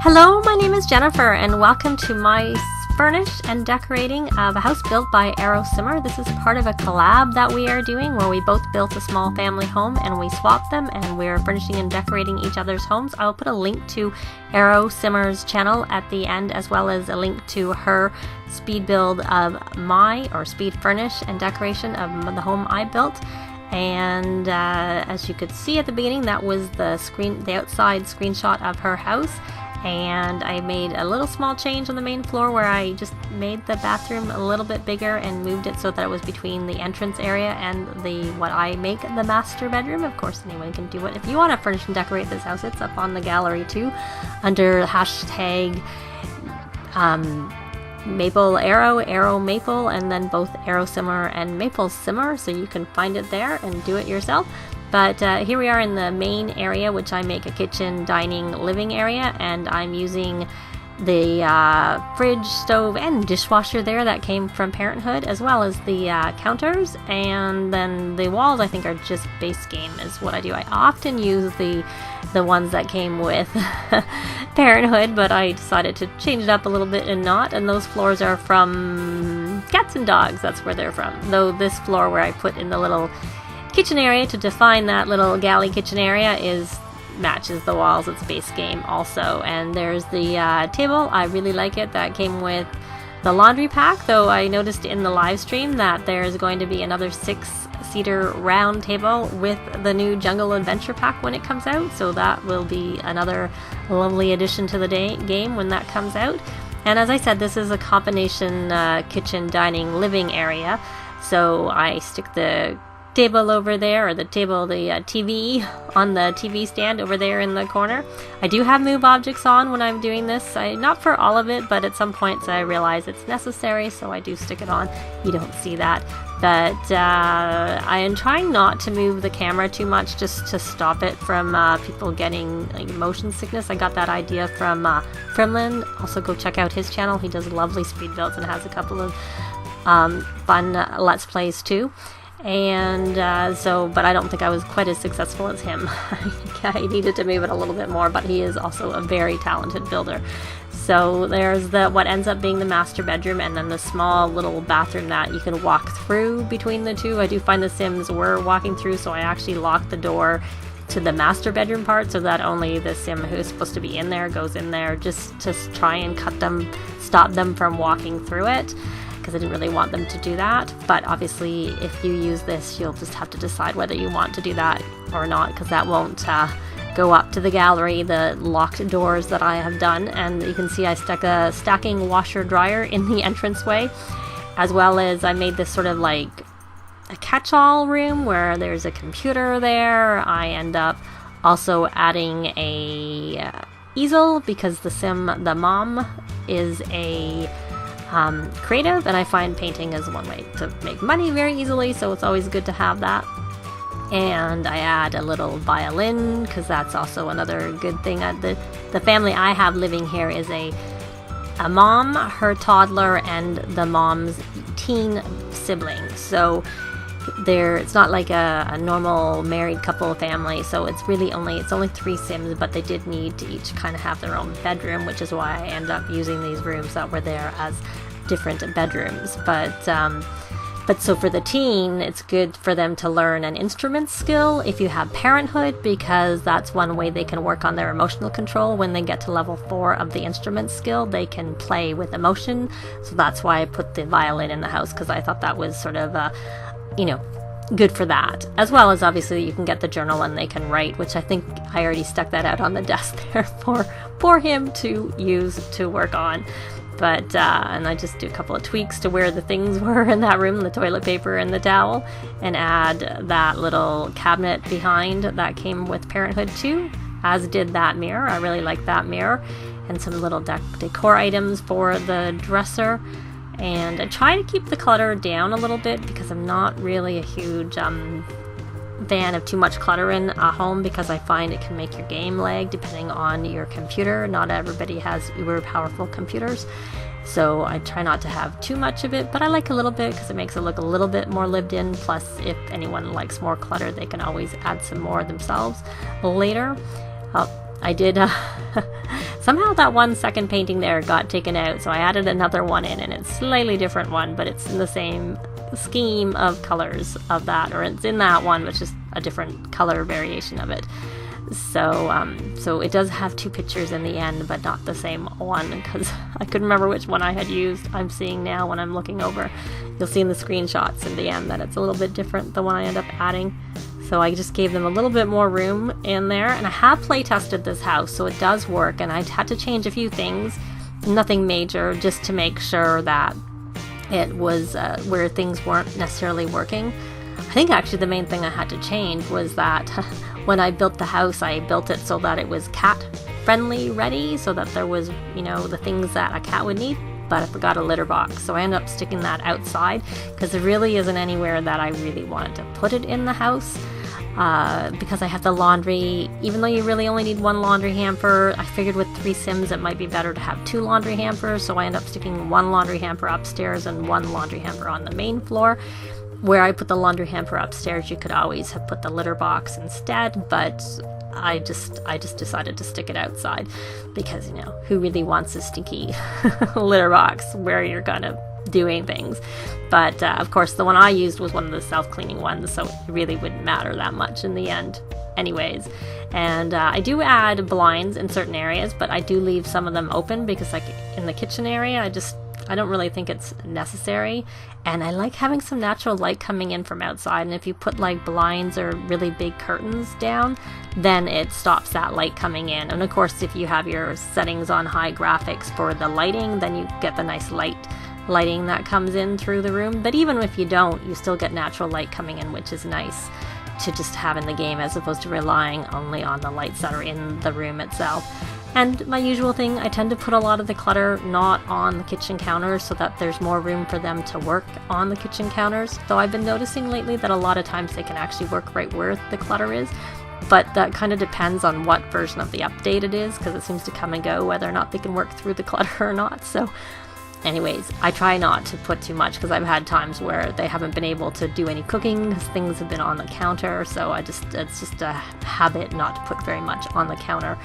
Hello, my name is Jennifer and welcome to my furnished and decorating of a house built by MapleSimmer. This is part of a collab that we are doing where we both built a small family home and we swapped them and we're furnishing and decorating each other's homes. I'll put a link to MapleSimmer's channel at the end, as well as a link to her speed build of speed furnish and decoration of the home I built. And as you could see at the beginning, that was the outside screenshot of her house. And I made a little small change on the main floor where I just made the bathroom a little bit bigger and moved it so that it was between the entrance area and what I make the master bedroom. Of course, anyone can do it. If you want to furnish and decorate this house, it's up on the gallery too, under hashtag Maple Arrow Maple, and then both MapleSimmer and MapleSimmer, so you can find it there and do it yourself. But here we are in the main area, which I make a kitchen, dining, living area, and I'm using the fridge, stove, and dishwasher there that came from Parenthood, as well as the counters, and then the walls I think are just base game is what I do. I often use the ones that came with Parenthood, but I decided to change it up a little bit and not, and those floors are from Cats and Dogs. That's where they're from, though this floor where I put in the little kitchen area to define that little galley kitchen area matches the walls. It's base game also. And there's the table. I really like it. That came with the laundry pack, though I noticed in the live stream that there's going to be another 6-seater round table with the new Jungle Adventure pack when it comes out, so that will be another lovely addition to the game when that comes out. And as I said, this is a combination kitchen, dining, living area, so I stick the table over there, or the TV on the TV stand over there in the corner. I do have move objects on when I'm doing this. Not for all of it, but at some points I realize it's necessary, so I do stick it on. You don't see that, but I am trying not to move the camera too much, just to stop it from people getting motion sickness. I got that idea from Frimlin. Also go check out his channel. He does lovely speed builds and has a couple of fun let's plays too. And but I don't think I was quite as successful as him. I needed to move it a little bit more, but he is also a very talented builder. So there's what ends up being the master bedroom, and then the small little bathroom that you can walk through between the two. I do find the Sims were walking through, so I actually locked the door to the master bedroom part so that only the Sim who's supposed to be in there goes in there, just to try and stop them from walking through it, because I didn't really want them to do that. But obviously if you use this, you'll just have to decide whether you want to do that or not, because that won't go up to the gallery, the locked doors that I have done. And you can see I stuck a stacking washer dryer in the entranceway, as well as I made this sort of like a catch-all room where there's a computer there. I end up also adding a easel, because the mom is a creative, and I find painting is one way to make money very easily, so it's always good to have that. And I add a little violin, because that's also another good thing. The family I have living here is a mom, her toddler, and the mom's teen sibling, so it's not like a normal married couple family, so it's only 3 Sims, but they did need to each kind of have their own bedroom, which is why I end up using these rooms that were there as different bedrooms. But so for the teen, it's good for them to learn an instrument skill if you have Parenthood, because that's one way they can work on their emotional control. When they get to level 4 of the instrument skill, they can play with emotion. So that's why I put the violin in the house, because I thought that was sort of good for that, as well as obviously you can get the journal and they can write, which I think I already stuck that out on the desk there for him to use to work on. But and I just do a couple of tweaks to where the things were in that room, the toilet paper and the towel, and add that little cabinet behind that came with Parenthood too, as did that mirror. I really like that mirror, and some little decor items for the dresser. And I try to keep the clutter down a little bit, because I'm not really a huge fan of too much clutter in a home, because I find it can make your game lag depending on your computer. Not everybody has uber powerful computers, so I try not to have too much of it, but I like a little bit because it makes it look a little bit more lived in. Plus, if anyone likes more clutter, they can always add some more themselves later. I did somehow that 1 second painting there got taken out, so I added another one in, and it's a slightly different one, but it's in the same scheme of colors of that, or it's in that one, but just a different color variation of it. So it does have 2 pictures in the end, but not the same one, because I couldn't remember which one I had used. I'm seeing now when I'm looking over, you'll see in the screenshots in the end that it's a little bit different, the one I end up adding. So I just gave them a little bit more room in there, and I have play tested this house, so it does work, and I had to change a few things, nothing major, just to make sure that it was where things weren't necessarily working. I think actually the main thing I had to change was that when I built the house, I built it so that it was cat friendly ready, so that there was, you know, the things that a cat would need, but I forgot a litter box. So I ended up sticking that outside because there really isn't anywhere that I really wanted to put it in the house. Because I have the laundry, even though you really only need 1 laundry hamper, I figured with 3 Sims it might be better to have 2 laundry hampers, so I ended up sticking 1 laundry hamper upstairs and 1 laundry hamper on the main floor. Where I put the laundry hamper upstairs, you could always have put the litter box instead, but I just decided to stick it outside because, you know, who really wants a stinky litter box where you're gonna doing things. But of course the one I used was one of the self-cleaning ones, so it really wouldn't matter that much in the end anyways. And I do add blinds in certain areas, but I do leave some of them open because, like in the kitchen area, I don't really think it's necessary, and I like having some natural light coming in from outside, and if you put like blinds or really big curtains down, then it stops that light coming in. And of course if you have your settings on high graphics for the lighting, then you get the nice lighting that comes in through the room. But even if you don't, you still get natural light coming in, which is nice to just have in the game as opposed to relying only on the lights that are in the room itself. And my usual thing, I tend to put a lot of the clutter not on the kitchen counters so that there's more room for them to work on the kitchen counters. Though I've been noticing lately that a lot of times they can actually work right where the clutter is. But that kind of depends on what version of the update it is, because it seems to come and go whether or not they can work through the clutter or not. So anyways, I try not to put too much because I've had times where they haven't been able to do any cooking because things have been on the counter. So it's just a habit not to put very much on the counter,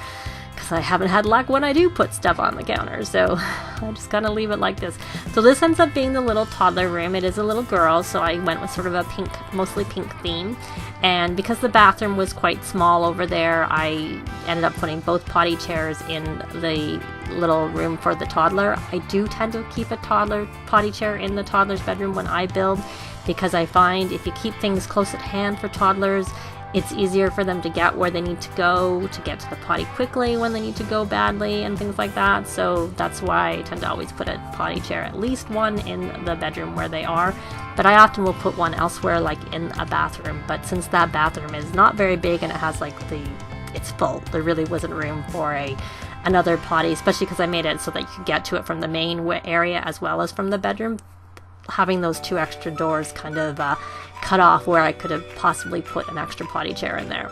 because I haven't had luck when I do put stuff on the counter, so I just kind of leave it like this. So this ends up being the little toddler room. It is a little girl, so I went with sort of a pink, mostly pink theme. And because the bathroom was quite small over there, I ended up putting both potty chairs in the little room for the toddler. I do tend to keep a toddler potty chair in the toddler's bedroom when I build, because I find if you keep things close at hand for toddlers, it's easier for them to get where they need to go, to get to the potty quickly when they need to go badly and things like that. So that's why I tend to always put a potty chair, at least one in the bedroom where they are. But I often will put one elsewhere, like in a bathroom. But since that bathroom is not very big and it has like it's full, there really wasn't room for another potty, especially because I made it so that you could get to it from the main area as well as from the bedroom. Having those 2 extra doors kind of cut off where I could have possibly put an extra potty chair in there.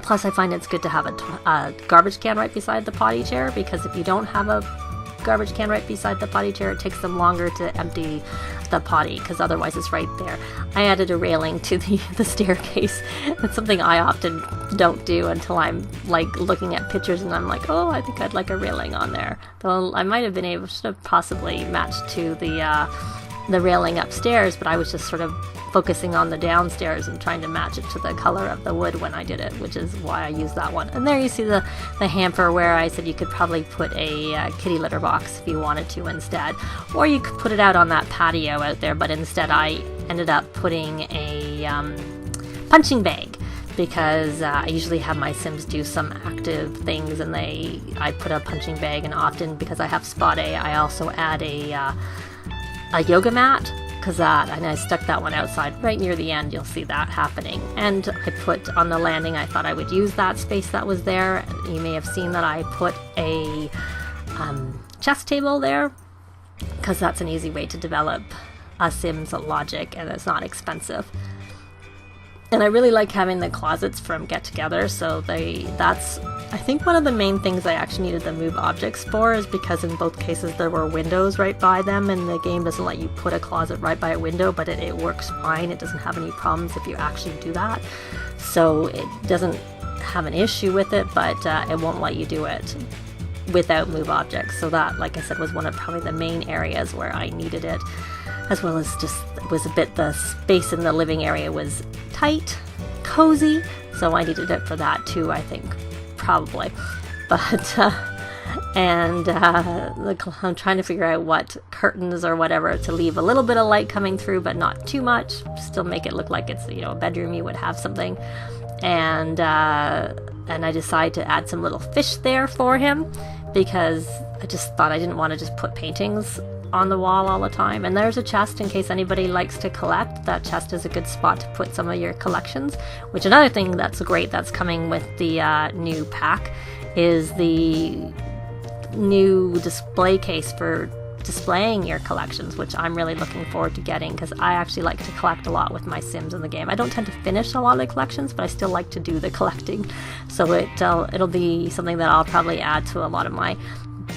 Plus I find it's good to have a garbage can right beside the potty chair, because if you don't have a garbage can right beside the potty chair, it takes them longer to empty the potty, because otherwise it's right there. I added a railing to the staircase. That's something I often don't do until I'm like looking at pictures and I'm like, oh, I think I'd like a railing on there. Though I might have been able to possibly match to the railing upstairs, but I was just sort of focusing on the downstairs and trying to match it to the color of the wood when I did it, which is why I used that one. And there you see the hamper where I said you could probably put a kitty litter box if you wanted to instead, or you could put it out on that patio out there, but instead I ended up putting a punching bag, because I usually have my Sims do some active things and I put a punching bag, and often because I have spot A, I also add a yoga mat, and I stuck that one outside right near the end. You'll see that happening. And I put on the landing, I thought I would use that space that was there. You may have seen that I put a chess table there, because that's an easy way to develop a Sims logic, and it's not expensive. And I really like having the closets from Get Together, so that's I think one of the main things I actually needed the move objects for, is because in both cases there were windows right by them, and the game doesn't let you put a closet right by a window, but it works fine. It doesn't have any problems if you actually do that. So it doesn't have an issue with it, but it won't let you do it without move objects. So that, like I said, was one of probably the main areas where I needed it, as well as just was a bit, the space in the living area was tight, cozy, so I needed it for that too, I think, probably. But I'm trying to figure out what curtains or whatever to leave a little bit of light coming through, but not too much, still make it look like it's, you know, a bedroom you would have something. And I decided to add some little fish there for him, because I just thought I didn't want to just put paintings on the wall all the time. And there's a chest in case anybody likes to collect. That chest is a good spot to put some of your collections. Which, another thing that's great that's coming with the new pack is the new display case for displaying your collections, which I'm really looking forward to getting, because I actually like to collect a lot with my Sims in the game. I don't tend to finish a lot of the collections, but I still like to do the collecting. So it'll be something that I'll probably add to a lot of my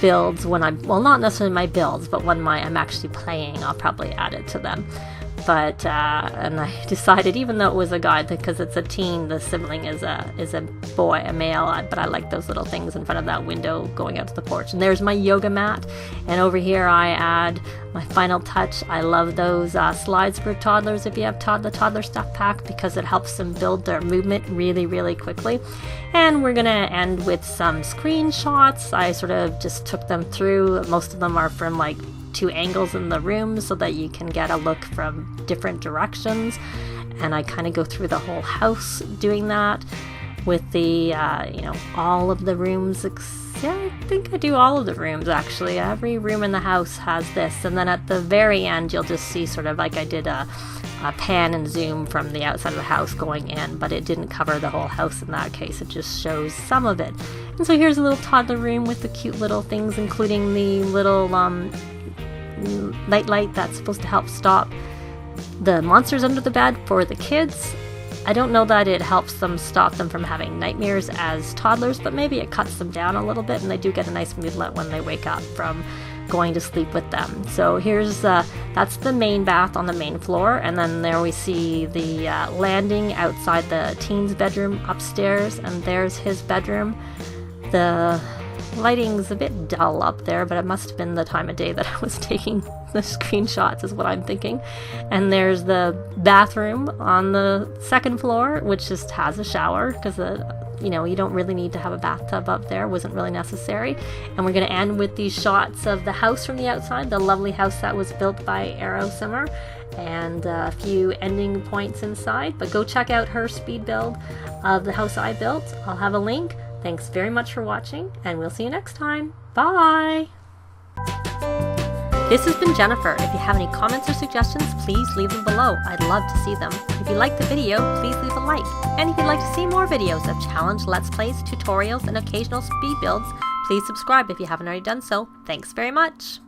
builds when I'm, well, not necessarily my builds, but when I'm actually playing, I'll probably add it to them. But and I decided, even though it was a guide, because it's a teen, the sibling is a boy, a male, but I like those little things in front of that window going out to the porch. And there's my yoga mat, and over here I add my final touch. I love those slides for toddlers if you have the toddler stuff pack, because it helps them build their movement really, really quickly. And we're gonna end with some screenshots. I sort of just took them through. Most of them are from like 2 angles in the room so that you can get a look from different directions, and I kind of go through the whole house doing that with the all of the rooms. I think I do all of the rooms, actually. Every room in the house has this, and then at the very end you'll just see sort of like I did a pan and zoom from the outside of the house going in, but it didn't cover the whole house in that case. It just shows some of it. And so here's a little toddler room with the cute little things, including the little nightlight that's supposed to help stop the monsters under the bed for the kids. I don't know that it helps them stop them from having nightmares as toddlers, but maybe it cuts them down a little bit, and they do get a nice moodlet when they wake up from going to sleep with them. So here's that's the main bath on the main floor, and then there we see the landing outside the teen's bedroom upstairs, and there's his bedroom. The lighting's a bit dull up there, but it must have been the time of day that I was taking the screenshots, is what I'm thinking. And there's the bathroom on the second floor, which just has a shower, because you don't really need to have a bathtub up there. It wasn't really necessary. And we're going to end with these shots of the house from the outside, the lovely house that was built by MapleSimmer, and a few ending points inside. But go check out her speed build of the house I built. I'll have a link. Thanks very much for watching, and we'll see you next time. Bye! This has been Jennifer. If you have any comments or suggestions, please leave them below. I'd love to see them. If you liked the video, please leave a like. And if you'd like to see more videos of challenge, let's plays, tutorials, and occasional speed builds, please subscribe if you haven't already done so. Thanks very much!